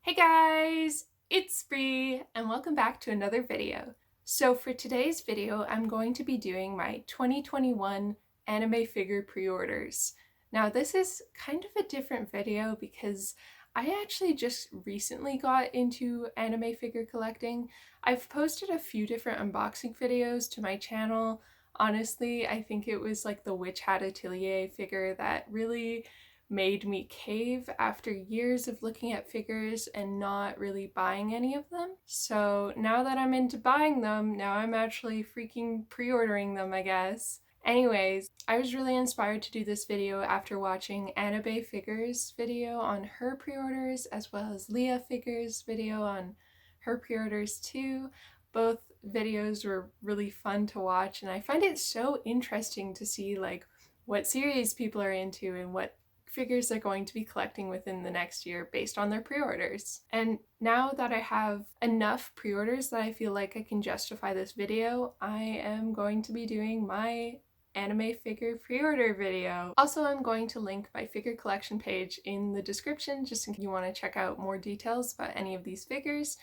Hey guys, it's Bree and welcome back to another video. So for today's video, I'm going to be doing my 2021 anime figure pre-orders. Now this is kind of a different video because I actually just recently got into anime figure collecting. I've posted a few different unboxing videos to my channel. Honestly, I think it was like the Witch Hat Atelier figure that really made me cave after years of looking at figures and not really buying any of them. So now that I'm into buying them, now I'm actually freaking pre-ordering them, I guess. Anyways, I was really inspired to do this video after watching Anabe Figures video on her pre-orders as well as Leah Figures video on her pre-orders too. Both videos were really fun to watch and I find it so interesting to see like what series people are into and what figures they're going to be collecting within the next year based on their pre-orders. And now that I have enough pre-orders that I feel like I can justify this video, I am going to be doing my anime figure pre-order video. Also, I'm going to link my figure collection page in the description just in case you want to check out more details about any of these figures.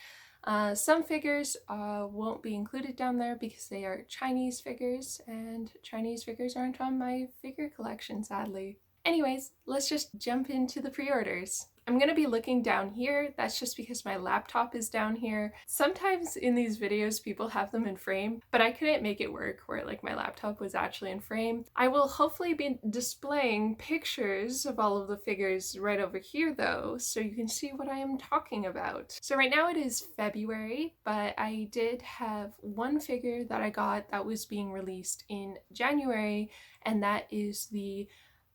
Some figures won't be included down there because they are Chinese figures, and Chinese figures aren't on my figure collection, sadly. Anyways, let's just jump into the pre-orders. I'm gonna be looking down here. That's just because my laptop is down here. Sometimes in these videos people have them in frame, but I couldn't make it work where like my laptop was actually in frame. I will hopefully be displaying pictures of all of the figures right over here though, so you can see what I am talking about. So right now it is February, but I did have one figure that I got that was being released in January, and that is the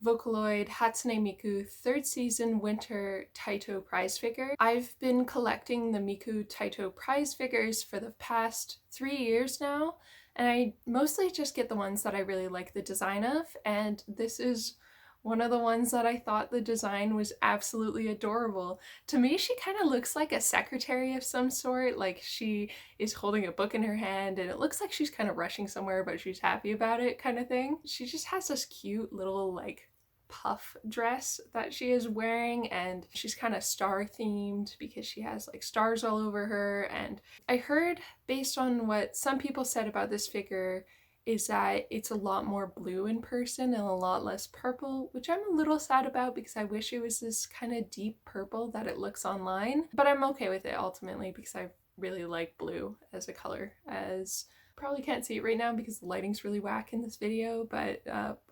Vocaloid Hatsune Miku 3rd season winter Taito prize figure. I've been collecting the Miku Taito prize figures for the past 3 years now, and I mostly just get the ones that I really like the design of, and this is one of the ones that I thought the design was absolutely adorable. To me, she kind of looks like a secretary of some sort, like she is holding a book in her hand and it looks like she's kind of rushing somewhere but she's happy about it kind of thing. She just has this cute little like puff dress that she is wearing, and she's kind of star themed because she has like stars all over her. And I heard, based on what some people said about this figure, is that it's a lot more blue in person and a lot less purple, which I'm a little sad about because I wish it was this kind of deep purple that it looks online, but I'm okay with it ultimately because I really like blue as a color. As probably can't see it right now because the lighting's really whack in this video, but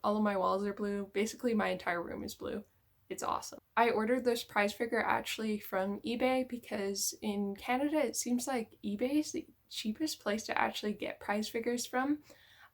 all of my walls are blue. Basically my entire room is blue. It's awesome. I ordered this prize figure actually from eBay because in Canada it seems like eBay is the cheapest place to actually get prize figures from,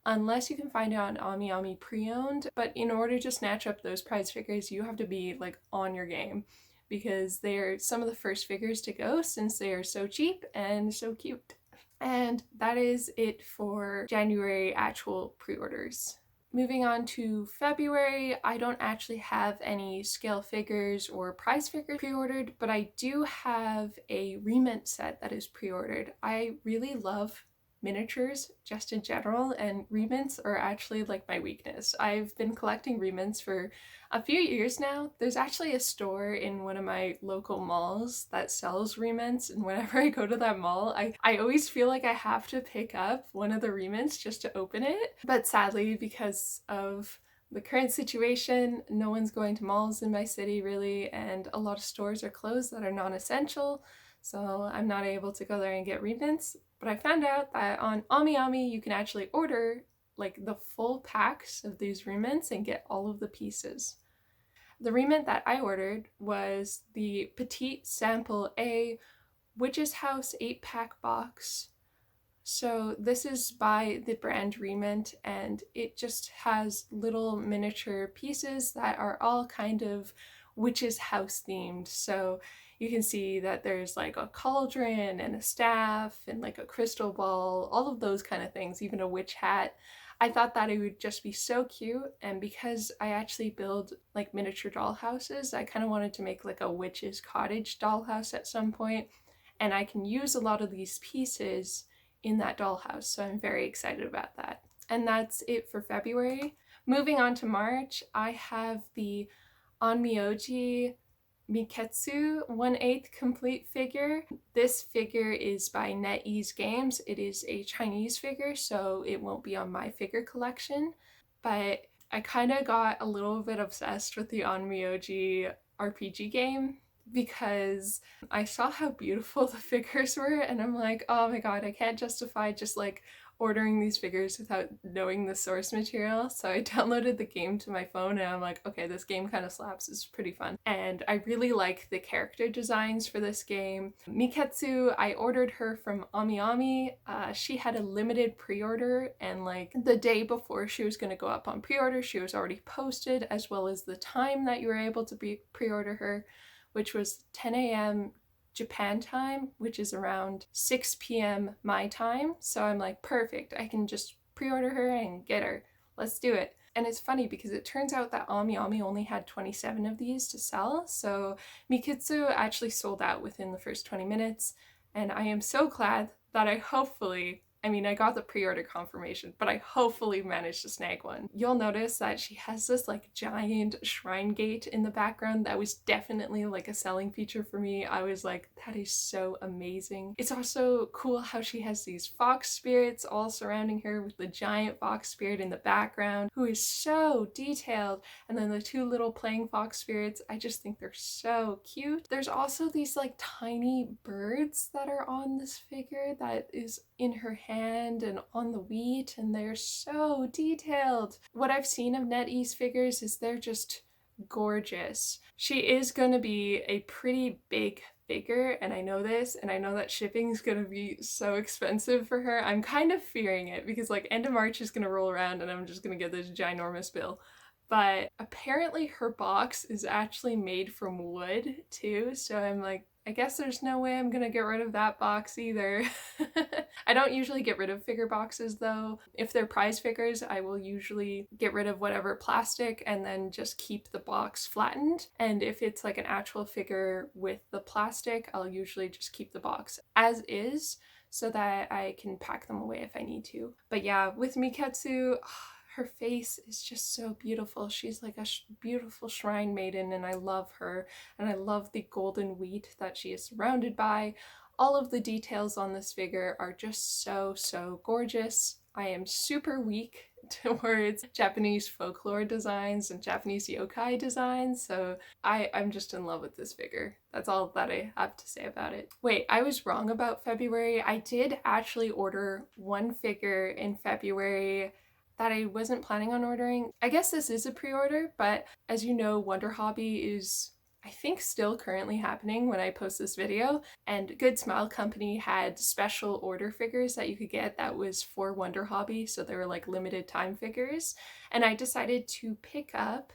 unless you can find it on Onmyoji pre-owned. But in order to snatch up those prize figures, you have to be like on your game because they're some of the first figures to go since they are so cheap and so cute. And that is it for January actual pre-orders. Moving on to February, I don't actually have any scale figures or prize figures pre-ordered, but I do have a remint set that is pre-ordered. I really love miniatures just in general, and remints are actually like my weakness. I've been collecting remints for a few years now. There's actually a store in one of my local malls that sells remints, and whenever I go to that mall, I always feel like I have to pick up one of the remints just to open it. But sadly, because of the current situation, no one's going to malls in my city really, and a lot of stores are closed that are non-essential, so I'm not able to go there and get remints. But I found out that on Onmyoji you can actually order like the full packs of these remints and get all of the pieces. The remint that I ordered was the Petit Sample A Witch's House 8-pack box. So this is by the brand Remint, and it just has little miniature pieces that are all kind of witch's house themed. So you can see that there's like a cauldron and a staff and like a crystal ball, all of those kind of things, even a witch hat. I thought that it would just be so cute, and because I actually build like miniature dollhouses, I kind of wanted to make like a witch's cottage dollhouse at some point, and I can use a lot of these pieces in that dollhouse, so I'm very excited about that. And that's it for February. Moving on to March, I have the Onmyoji Miketsu 1/8 complete figure. This figure is by NetEase Games. It is a Chinese figure, so it won't be on my figure collection, but I kind of got a little bit obsessed with the Onmyoji RPG game because I saw how beautiful the figures were, and I'm like, oh my god, I can't justify just like ordering these figures without knowing the source material. So I downloaded the game to my phone and I'm like, okay, this game kind of slaps. It's pretty fun. And I really like the character designs for this game. Miketsu, I ordered her from Onmyoji. She had a limited pre-order, and like the day before she was going to go up on pre-order, she was already posted, as well as the time that you were able to pre-order her, which was 10 a.m. Japan time, which is around 6 p.m. my time. So I'm like, perfect, I can just pre-order her and get her. Let's do it. And it's funny because it turns out that Onmyoji only had 27 of these to sell, so Mikitsu actually sold out within the first 20 minutes, and I am so glad that I got the pre-order confirmation, but I hopefully managed to snag one. You'll notice that she has this like giant shrine gate in the background. That was definitely like a selling feature for me. I was like, that is so amazing. It's also cool how she has these fox spirits all surrounding her, with the giant fox spirit in the background, who is so detailed, and then the two little playing fox spirits. I just think they're so cute. There's also these like tiny birds that are on this figure that is in her hand and on the wheat, and they're so detailed. What I've seen of NetEase figures is they're just gorgeous. She is going to be a pretty big figure, and I know this, and I know that shipping is going to be so expensive for her. I'm kind of fearing it because like end of March is going to roll around and I'm just going to get this ginormous bill. But apparently her box is actually made from wood too, so I'm like, I guess there's no way I'm gonna get rid of that box either. I don't usually get rid of figure boxes though. If they're prize figures, I will usually get rid of whatever plastic and then just keep the box flattened. And if it's like an actual figure with the plastic, I'll usually just keep the box as is so that I can pack them away if I need to. But yeah, with Miketsu, her face is just so beautiful. She's like a beautiful shrine maiden, and I love her. And I love the golden wheat that she is surrounded by. All of the details on this figure are just so gorgeous. I am super weak towards Japanese folklore designs and Japanese yokai designs, so I'm just in love with this figure. That's all that I have to say about it. Wait, I was wrong about February. I did actually order one figure in February that I wasn't planning on ordering. I guess this is a pre-order, but as you know, Wonder Hobby is, I think, still currently happening when I post this video, and Good Smile Company had special order figures that you could get that was for Wonder Hobby, so they were like limited time figures, and I decided to pick up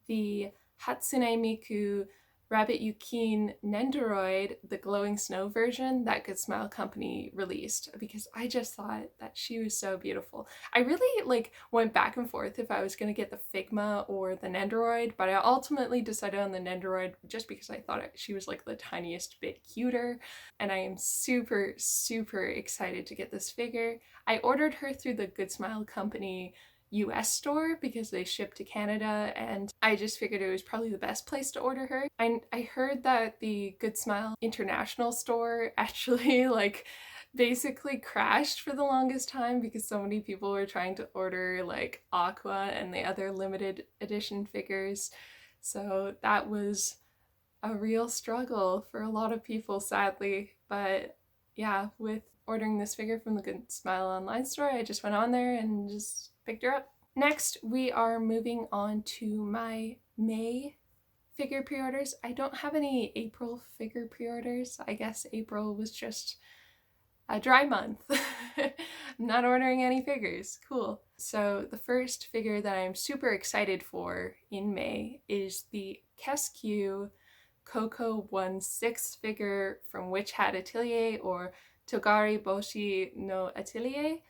the Hatsune Miku Rabbit Yukine Nendoroid, the glowing snow version that Good Smile Company released, because I just thought that she was so beautiful. I really like went back and forth if I was going to get the Figma or the Nendoroid, but I ultimately decided on the Nendoroid just because I thought she was like the tiniest bit cuter, and I am super excited to get this figure. I ordered her through the Good Smile Company US store because they ship to Canada, and I just figured it was probably the best place to order her. I heard that the Good Smile international store actually like basically crashed for the longest time because so many people were trying to order like Aqua and the other limited edition figures. So that was a real struggle for a lot of people, sadly. But yeah, with ordering this figure from the Good Smile online store, I just went on there and just picked her up. Next, we are moving on to my May figure pre-orders. I don't have any April figure pre-orders. I guess April was just a dry month. I'm not ordering any figures. Cool. So the first figure that I'm super excited for in May is the Kesku Coco 1/6 figure from Witch Hat Atelier, or Tongari Booshi no Atelier.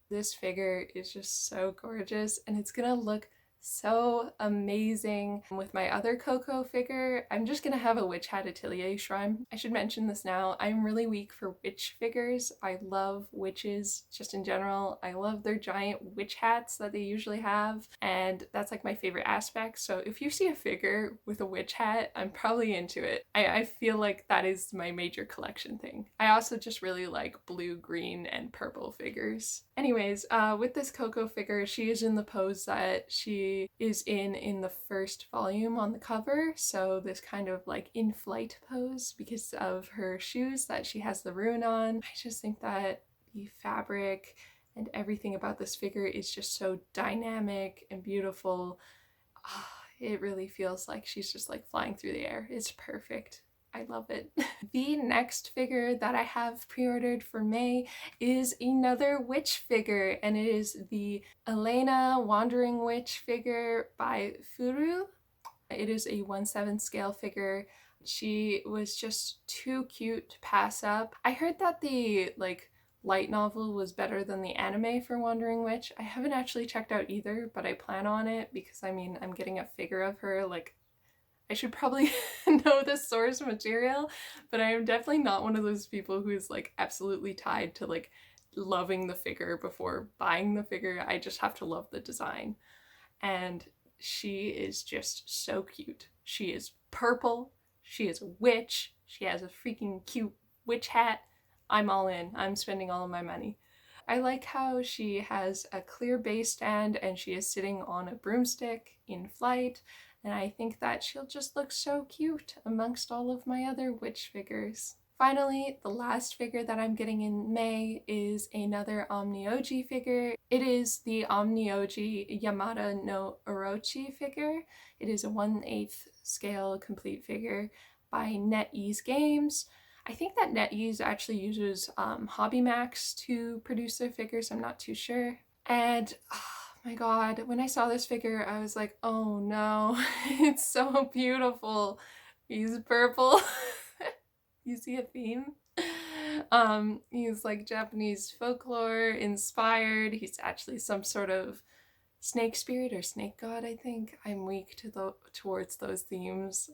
This figure is just so gorgeous, and it's gonna look So amazing. With my other Coco figure, I'm just gonna have a witch hat Atelier shrine. I should mention this now. I'm really weak for witch figures. I love witches just in general. I love their giant witch hats that they usually have, and that's like my favorite aspect. So if you see a figure with a witch hat, I'm probably into it. I feel like that is my major collection thing. I also just really like blue, green, and purple figures. Anyways, with this Coco figure, she is in the pose that she is in the first volume on the cover, so this kind of like in-flight pose because of her shoes that she has the rune on. I just think that the fabric and everything about this figure is just so dynamic and beautiful. It really feels like she's just like flying through the air. It's perfect. I love it. The next figure that I have pre-ordered for May is another witch figure, and it is the Elena Wandering Witch figure by FuRyu. It is a 1/7 scale figure. She was just too cute to pass up. I heard that the light novel was better than the anime for Wandering Witch. I haven't actually checked out either, but I plan on it because I mean, I'm getting a figure of her. Like, I should probably know the source material, but I am definitely not one of those people who's like absolutely tied to like loving the figure before buying the figure. I just have to love the design. And she is just so cute. She is purple. She is a witch. She has a freaking cute witch hat. I'm all in. I'm spending all of my money. I like how she has a clear base stand and she is sitting on a broomstick in flight, and I think that she'll just look so cute amongst all of my other witch figures. Finally, the last figure that I'm getting in May is another Onmyoji figure. It is the Onmyoji Yamata no Orochi figure. It is a 1/8 scale complete figure by NetEase Games. I think that NetEase actually uses HobbyMax to produce their figures. I'm not too sure. And oh my god, when I saw this figure, I was like, oh no, it's so beautiful. He's purple. You see a theme? He's like Japanese folklore inspired. He's actually some sort of snake spirit or snake god, I think. I'm weak towards those themes.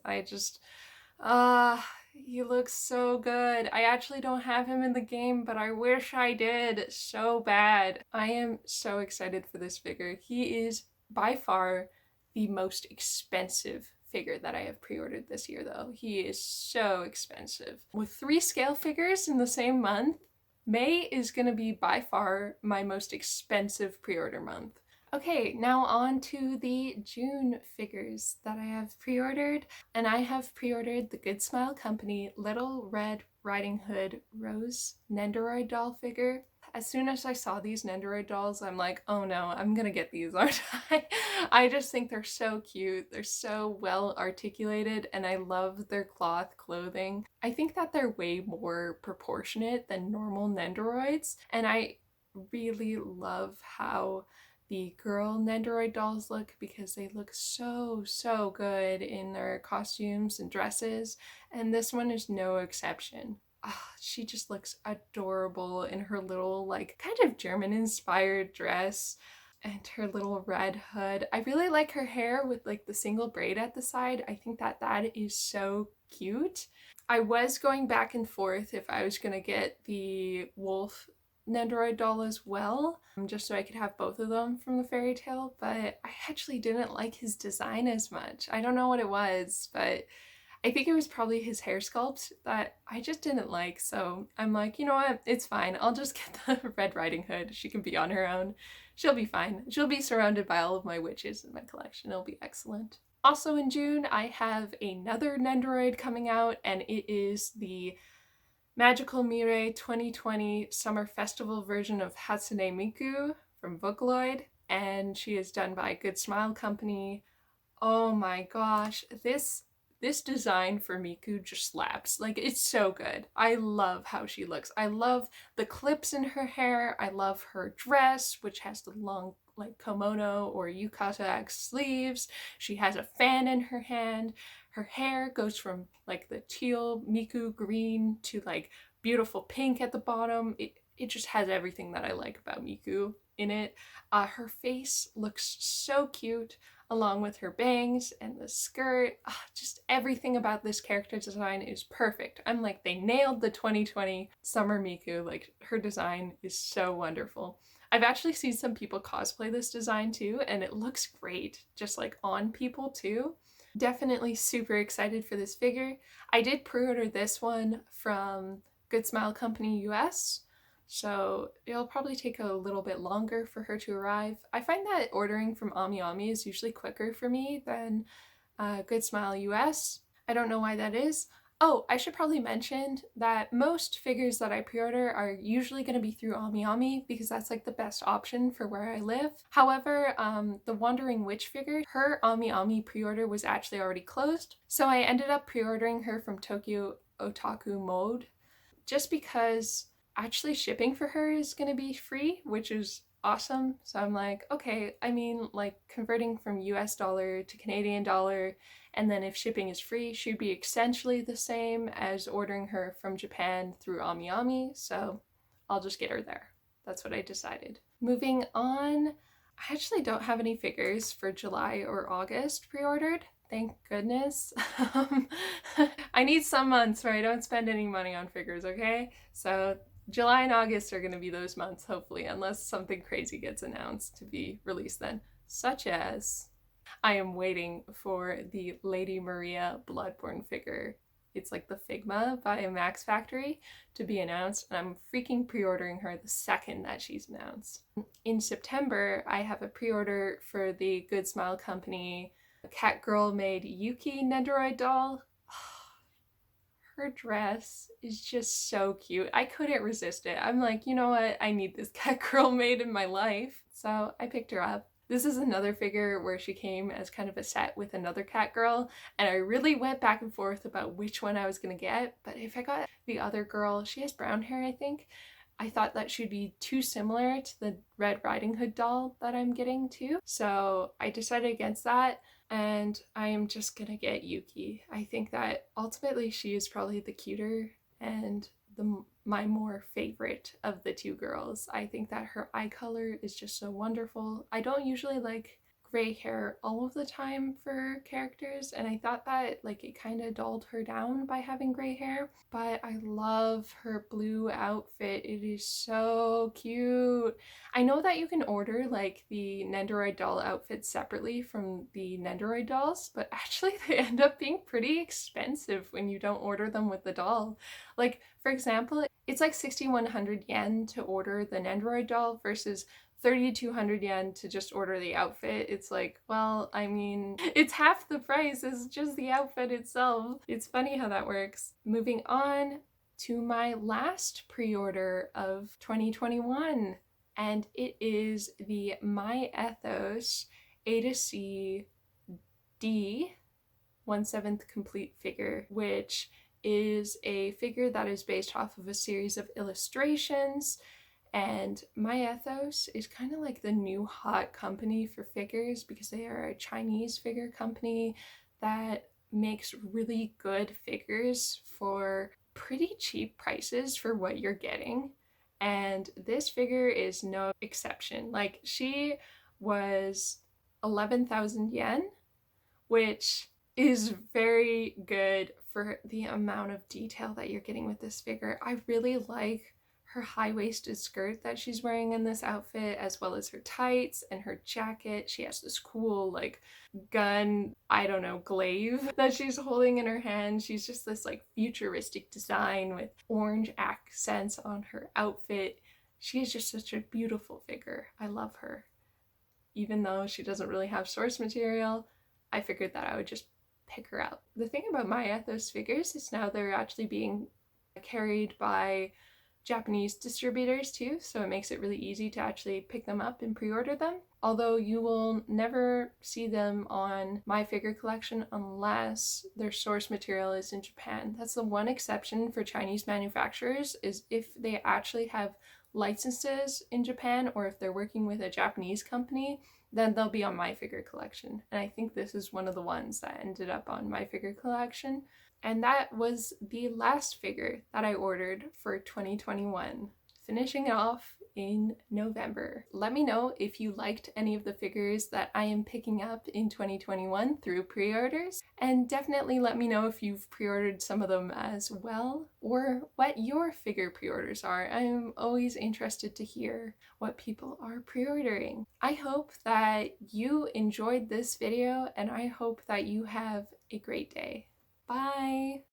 He looks so good. I actually don't have him in the game, but I wish I did so bad. I am so excited for this figure. He is by far the most expensive figure that I have pre-ordered this year, though. He is so expensive. With 3 scale figures in the same month, May is gonna be by far my most expensive pre-order month. Okay, now on to the June figures that I have pre-ordered, and I have pre-ordered the Good Smile Company Little Red Riding Hood Rose Nendoroid doll figure. As soon as I saw these Nendoroid dolls, I'm like, oh no, I'm gonna get these, aren't I? I just think they're so cute. They're so well articulated, and I love their cloth clothing. I think that they're way more proportionate than normal Nendoroids, and I really love how the girl Nendoroid dolls look because they look so good in their costumes and dresses, and this one is no exception. She just looks adorable in her little like kind of German inspired dress and her little red hood. I really like her hair with like the single braid at the side. I think that that is so cute. I was going back and forth if I was gonna get the wolf Nendoroid doll as well, just so I could have both of them from the fairy tale, but I actually didn't like his design as much. I don't know what it was, but I think it was probably his hair sculpt that I just didn't like, so I'm like, you know what, it's fine. I'll just get the Red Riding Hood. She can be on her own. She'll be fine. She'll be surrounded by all of my witches in my collection. It'll be excellent. Also in June, I have another Nendoroid coming out, and it is the Magical Mirei 2020 Summer Festival version of Hatsune Miku from Vocaloid, and she is done by Good Smile Company. Oh my gosh, this design for Miku just slaps. Like, it's so good. I love how she looks. I love the clips in her hair. I love her dress, which has the long like kimono or yukata sleeves. She has a fan in her hand. Her hair goes from like the teal Miku green to like beautiful pink at the bottom. It just has everything that I like about Miku in it. Her face looks so cute. along with her bangs and the skirt. Just everything about this character design is perfect. I'm like, they nailed the 2020 Summer Miku. Like, her design is so wonderful. I've actually seen some people cosplay this design too, and it looks great, just like on people too. Definitely super excited for this figure. I did pre-order this one from Good Smile Company US, so it'll probably take a little bit longer for her to arrive. I find that ordering from Onmyoji is usually quicker for me than Good Smile US. I don't know why that is. Oh, I should probably mention that most figures that I pre-order are usually going to be through Onmyoji because that's like the best option for where I live. However, the Wandering Witch figure, her Onmyoji pre-order was actually already closed, so I ended up pre-ordering her from Tokyo Otaku Mode just because actually shipping for her is going to be free, which is awesome. So I'm like, okay, I mean, like converting from US dollar to Canadian dollar, and then if shipping is free, should be essentially the same as ordering her from Japan through Onmyoji, so I'll just get her there. That's what I decided. Moving on, I actually don't have any figures for July or August pre-ordered. Thank goodness. I need some months where I don't spend any money on figures, okay? So July and August are going to be those months, hopefully, unless something crazy gets announced to be released then, such as I am waiting for the Lady Maria Bloodborne figure. It's like the Figma by Max Factory to be announced, and I'm freaking pre-ordering her the second that she's announced. In September, I have a pre-order for the Good Smile Company cat girl made Yukine Nendoroid doll. Her dress is just so cute. I couldn't resist it. I'm like, you know what? I need this cat girl made in my life. So I picked her up. This is another figure where she came as kind of a set with another cat girl, and I really went back and forth about which one I was gonna get, but if I got the other girl, she has brown hair, I think, I thought that she'd be too similar to the Red Riding Hood doll that I'm getting too. So I decided against that, and I am just gonna get Yuki. I think that ultimately she is probably the cuter and my more favorite of the two girls. I think that her eye color is just so wonderful. I don't usually like gray hair all of the time for characters, and I thought that like it kind of dulled her down by having gray hair, but I love her blue outfit. It is so cute. I know that you can order like the Nendoroid doll outfits separately from the Nendoroid dolls, but actually they end up being pretty expensive when you don't order them with the doll. Like, for example, it's like 6,100 yen to order the Nendoroid doll versus 3,200 yen to just order the outfit. It's like, well, I mean, it's half the price as just the outfit itself. It's funny how that works. Moving on to my last pre-order of 2021, and it is the My Ethos A to C D 1/7 complete figure, which is a figure that is based off of a series of illustrations. And My Ethos is kind of like the new hot company for figures because they are a Chinese figure company that makes really good figures for pretty cheap prices for what you're getting. And this figure is no exception. Like, she was 11,000 yen, which is very good for the amount of detail that you're getting with this figure. I really like her high-waisted skirt that she's wearing in this outfit, as well as her tights and her jacket. She has this cool like gun, I don't know, glaive that she's holding in her hand. She's just this like futuristic design with orange accents on her outfit. She is just such a beautiful figure. I love her. Even though she doesn't really have source material, I figured that I would just pick her up. The thing about My Ethos figures is now they're actually being carried by Japanese distributors too, so it makes it really easy to actually pick them up and pre-order them. Although you will never see them on My Figure Collection unless their source material is in Japan. That's the one exception for Chinese manufacturers, is if they actually have licenses in Japan or if they're working with a Japanese company, then they'll be on My Figure Collection. And I think this is one of the ones that ended up on My Figure Collection. And that was the last figure that I ordered for 2021. finishing it off in November. Let me know if you liked any of the figures that I am picking up in 2021 through pre-orders, and definitely let me know if you've pre-ordered some of them as well, or what your figure pre-orders are. I'm always interested to hear what people are pre-ordering. I hope that you enjoyed this video, and I hope that you have a great day. Bye!